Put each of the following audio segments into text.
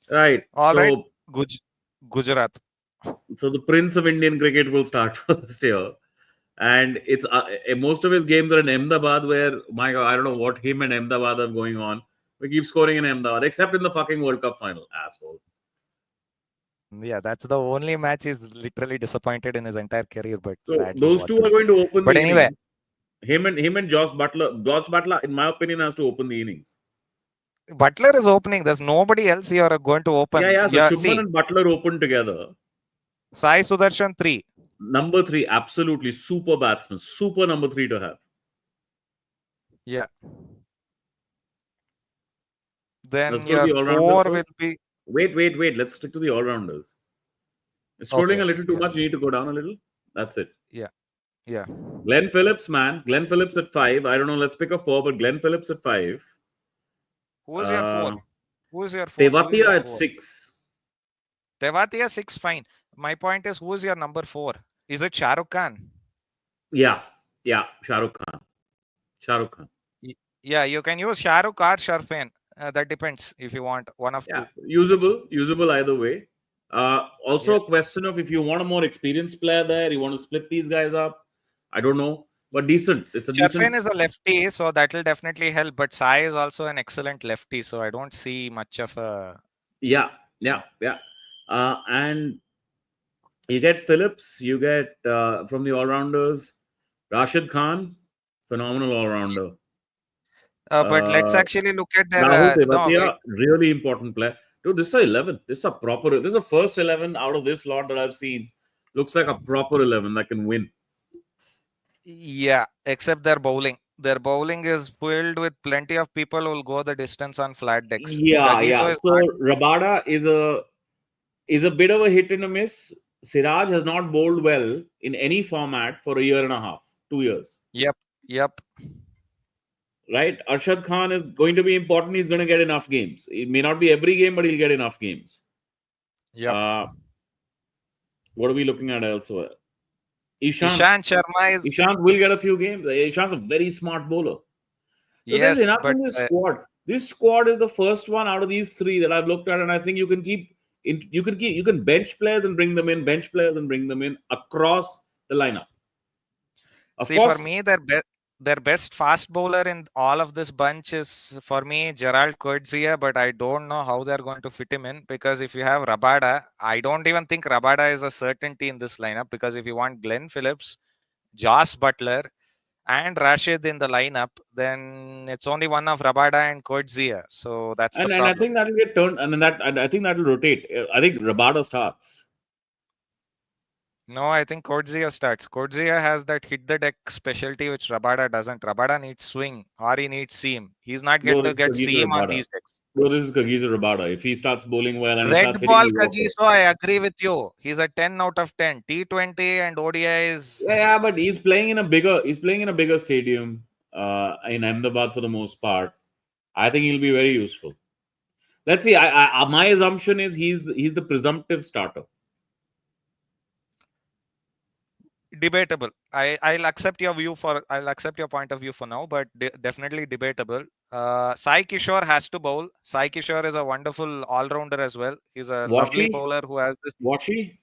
Right. All right, Gujarat. So the Prince of Indian cricket will start first here. And it's most of his games are in Ahmedabad, where my God, I don't know what him and Ahmedabad are going on. We keep scoring in Ahmedabad, except in the fucking World Cup final, asshole. Yeah, that's the only match he's literally disappointed in his entire career. But So sadly, those what two to are do? going to open But the anyway, innings. Him and Josh Butler. Josh Butler, in my opinion, has to open the innings. Butler is opening. There's nobody else you are going to Yeah, open. yeah. So Yeah, Shubman see, and Butler open together. Sai Sudarshan 3. Number three, absolutely super batsman, super number three to have. Yeah. Let's Then go to your the all rounders 4 will first. be Wait. Let's stick to the all rounders. Scrolling okay. a little too Yeah, much. You need to go down a little. That's it. yeah, yeah. Glenn Phillips, man. Glenn Phillips at five. I don't know. Let's pick a four, but Glenn Phillips at five. Who is your 4? Uh, Who is your 4? Who is Tewatia your at 4? six. Tewatia 6, fine. My point is, who is your number 4? Is it Shah Rukh Khan? Yeah, yeah. Shah Rukh Khan. Shah Rukh Khan. Yeah, you can use Shah Rukh or Sharfan. That depends if you want one of Yeah, two. usable either way. Also, Yeah. a question of if you want a more experienced player there, you want to split these guys up. I don't know, but decent. It's a decent. Sharfan is a lefty, so that will definitely help. But Sai is also an excellent lefty, so I don't see much of a. Yeah. And you get Phillips, you get from the all rounders, Rashid Khan, phenomenal all rounder. But let's Uh, actually look at their. Rahul No, wait. Tewatia, really important player. Dude, this is a 11. This is a proper. This is the first 11 out of this lot that I've seen. Looks like a proper 11 that can win. Yeah, except their bowling. Their bowling is filled with plenty of people who will go the distance on flat decks. Yeah. Kagiso is not. So Rabada is a bit of a hit and a miss. Siraj has not bowled well in any format for a year and a half, 2 years. Yep, yep, Right? Arshad Khan is going to be important. He's going to get enough games. It may not be every game, but he'll get enough games. yep. Uh, what are we looking at elsewhere? Ishant. Ishant Sharma is. Ishant will get a few games. Ishant's a very smart bowler. So there's Yes, enough but in this squad. This squad is the first one out of these three that I've looked at, and I think you can bench players and bring them in, bench players and bring them in across the lineup. Of see, for course, me, their best fast bowler in all of this bunch is for me Gerald Coetzee, but I don't know how they're going to fit him in because if you have Rabada, I don't even think Rabada is a certainty in this lineup because if you want Glenn Phillips, Josh Butler, and Rashid in the lineup, then it's only one of Rabada and Coetzee. So that's the and I problem. think that'll get turned, and then that and I think that'll rotate. I think Rabada starts. No, I think Coetzee starts. Coetzee has that hit the deck specialty which Rabada doesn't. Rabada needs swing or he needs seam. He's not No, get to this is get Kagiso seam on Rabada. these decks. No, this is Kagiso Rabada. If he starts bowling well and he Red starts hitting ball the Yorker. Kagiso, I agree with you. He's a 10 out of 10. T20 and ODI is. Yeah, but he's playing in a bigger stadium in Ahmedabad for the most part. I think he'll be very useful. Let's see. My assumption is he's the presumptive starter. Debatable. I'll accept your point of view for now, but definitely debatable. Sai Kishore has to bowl. Sai Kishore is a wonderful all-rounder as well. He's a lovely Washi, bowler who has this Washi,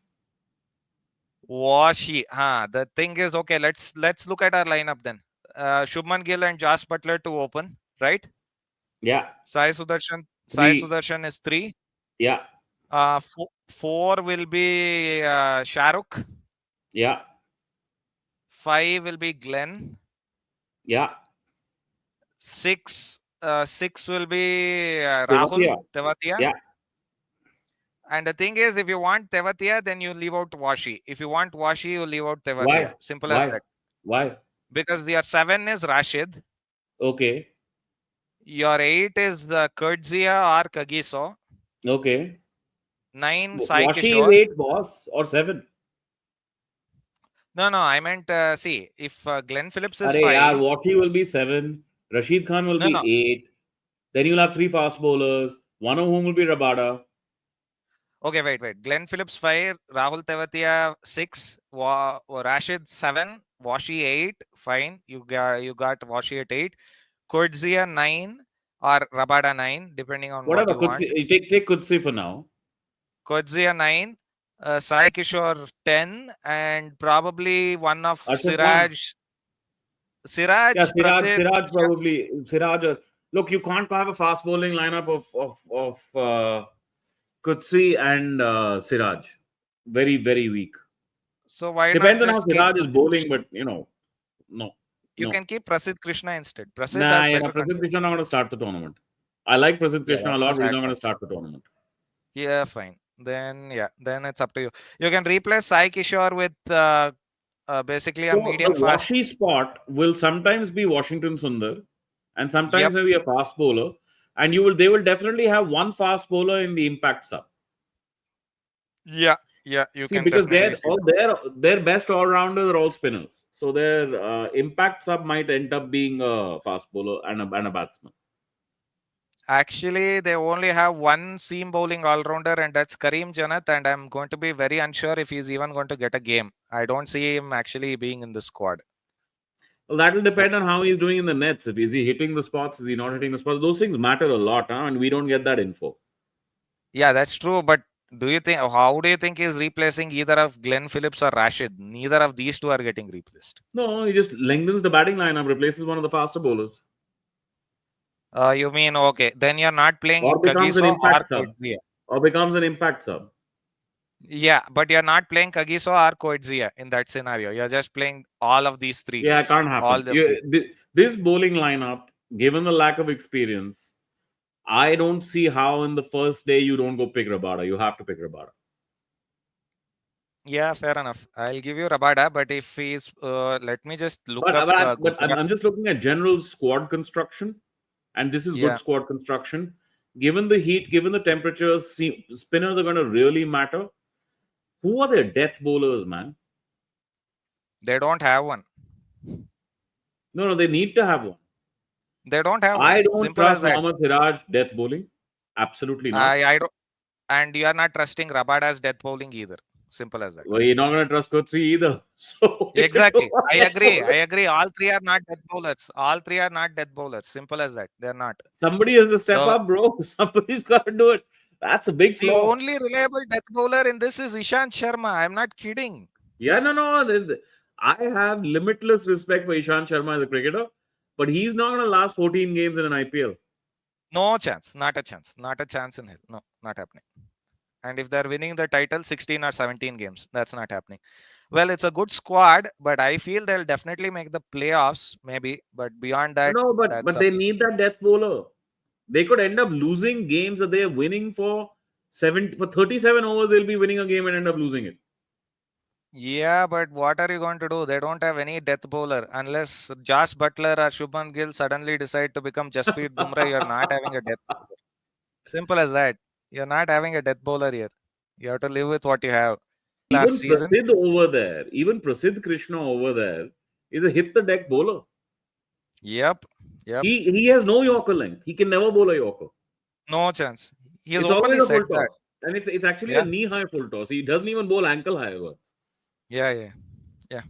washy. The thing is, okay, let's look at our lineup then. Shubman Gill and Josh Butler to open, right? yeah, Sai three, Sudarshan is 3. yeah, 4 will be Shah Rukh. yeah, 5 will be Glenn. yeah. 6 will be Tewatia, Rahul Tewatia. yeah. And the thing is, if you want Tewatia, then you leave out Washi. If you want Washi, you leave out Tewatia. Why? Simple as Why? that. Why? Because your 7 is Rashid. Okay, Your 8 is the Kurdzia or Kagiso. okay. 9 Sai Washi is Kishore. eight, boss, or seven. No, I meant, see, if Glenn Phillips is Arey, yaar, 5. Washi will be seven. Rashid Khan will be No. eight. Then you'll have three fast bowlers. One of whom will be Rabada. Okay, wait. Glenn Phillips 5, Rahul Tewatia 6, Rashid 7, Washi 8. Fine, you got Washi at 8. Kurdzia 9, or Rabada 9, depending on what Whatever. you want. Take Kutsi for now. Kodzia 9, Sai Kishore 10, and probably one of Arshad Khan. Yeah, Siraj, Prasid. Siraj probably. Siraj. Look, you can't have a fast bowling lineup of Kutsi and Siraj. Very, very weak. So why not Depends on how just keep Siraj is Prasid bowling, Krishna? but no, You no. can keep Prasid Krishna instead. Prasid Nah, has better Prasidh control. Krishna not going to start the tournament. I like Prasidh Yeah, Krishna a lot, he's but he's had not going to problems. start the tournament. Yeah, fine. Then yeah, then it's up to you. You can replace Sai Kishore with basically a So the medium fast. washy spot will sometimes be Washington Sundar, and sometimes Yep. maybe a fast bowler. And they will definitely have one fast bowler in the impact sub. Yeah. Yeah, you See, can because definitely see that. their best all rounders are all spinners, so their impact sub might end up being a fast bowler and a batsman. Actually, they only have one seam bowling all rounder, and that's Kareem Janath. And I'm going to be very unsure if he's even going to get a game. I don't see him actually being in the squad. Well, that will Oh, depend on how he's doing in the nets. If is he hitting the spots, is he not hitting the spots? Those things matter a lot, huh? And we don't get that info. yeah, that's true. But how do you think he's replacing either of Glenn Phillips or Rashid? Neither of these two are getting replaced. No, he just lengthens the batting lineup, replaces one of the faster bowlers, You mean, okay, then you're not playing or becomes an Kagiso or impact sub, Koitzia. or becomes an impact sub. Yeah, but you're not playing Kagiso or Koitzia in that scenario. You're just playing all of these three Yeah, it guys. can't All happen. of these. This bowling lineup, given the lack of experience, I don't see how in the first day you don't go pick Rabada. You have to pick Rabada. Yeah, fair enough. I'll give you Rabada, but if he's, let me just look But up Gujarat. I'm just looking at general squad construction, and this is good Yeah, squad construction. Given the heat, given the temperatures, spinners are going to really matter. Who are their death bowlers, man? they don't have one. No, they need to have one. They don't have one. I don't Simple as trust that. Mohammad Siraj death bowling. Absolutely not. I don't, and you are not trusting Rabada's death bowling either. Simple as that. Well, you're not going to trust Kutsi either. So, Exactly. I death agree. I bowler. agree. All three are not death bowlers. All three are not death bowlers. Simple as that. They're not. Somebody has to step The up, bro. Somebody's got to do it. That's a big the flaw. only reliable death bowler in this is Ishant Sharma. I'm not kidding. Yeah, no. I have limitless respect for Ishan Sharma as a cricketer, but he's not going to last 14 games in an IPL. No chance. Not a chance. Not a chance in hell. No, not happening. And if they're winning the title, 16 or 17 games, that's not happening. Well, it's a good squad, but I feel they'll definitely make the playoffs, maybe. But beyond that, No, that's but up they to need that death bowler. They could end up losing games that they are winning for 37 overs. They'll be winning a game and end up losing it. yeah, but what are you going to do? They don't have any death bowler unless Josh Butler or Shubman Gill suddenly decide to become Jasprit Bumrah. You're not having a death bowler. Simple as that. You're not having a death bowler here. You have to live with what you have. Last season. Even Prasidh Krishna over there is a hit the deck bowler. Yep. Yep. He has no Yorker length. He can never bowl a Yorker. No chance. He has It's always openly a full said that. toss, and it's actually a Yeah. knee high full toss. He doesn't even bowl ankle high overs. Yeah. Yeah. Yeah.